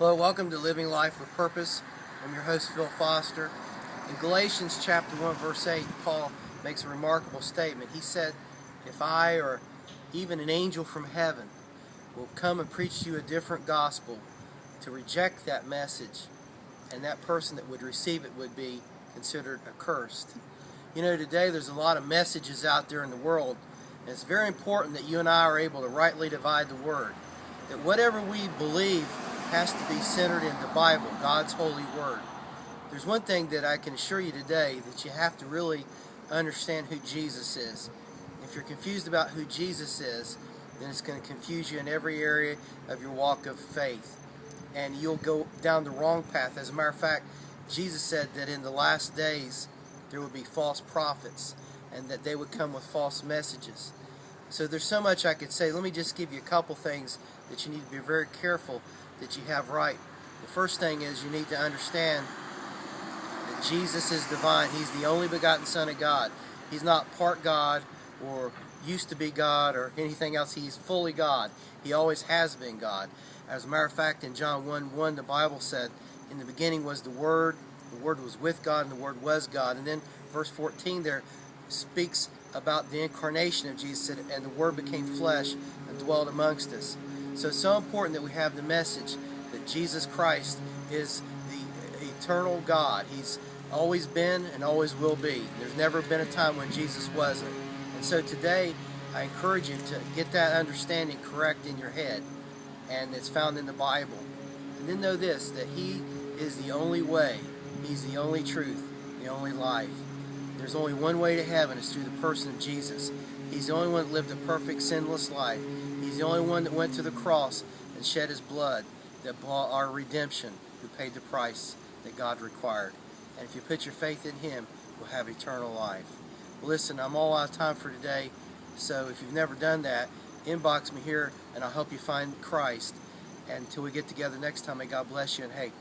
Hello, welcome to Living Life with Purpose. I'm your host, Phil Foster. In Galatians chapter 1, verse 8, Paul makes a remarkable statement. He said, if I or even an angel from heaven will come and preach to you a different gospel, to reject that message, and that person that would receive it would be considered accursed. You know, today there's a lot of messages out there in the world, and it's very important that you and I are able to rightly divide the word. That whatever we believe has to be centered in the Bible, God's holy word. There's one thing that I can assure you today, that you have to really understand who Jesus is. If you're confused about who Jesus is, then it's going to confuse you in every area of your walk of faith, and you'll go down the wrong path. As a matter of fact, Jesus said that in the last days there would be false prophets, and that they would come with false messages. So there's so much I could say. Let me just give you a couple things that you need to be very careful that you have right. The first thing is you need to understand that Jesus is divine. He's the only begotten Son of God. He's not part God or used to be God or anything else. He's fully God. He always has been God. As a matter of fact, in John 1:1, the Bible said, in the beginning was the Word was with God, and the Word was God. And then verse 14 there speaks about the incarnation of Jesus, and the Word became flesh and dwelt amongst us. So it's so important that we have the message that Jesus Christ is the eternal God. He's always been and always will be. There's never been a time when Jesus wasn't. And so today, I encourage you to get that understanding correct in your head, and it's found in the Bible. And then know this, that He is the only way, He's the only truth, the only life. There's only one way to heaven, it's through the person of Jesus. He's the only one that lived a perfect, sinless life. He's the only one that went to the cross and shed His blood, that bought our redemption, who paid the price that God required. And if you put your faith in Him, you'll have eternal life. Well, listen, I'm all out of time for today, so if you've never done that, inbox me here, and I'll help you find Christ. And until we get together next time, may God bless you, and hey,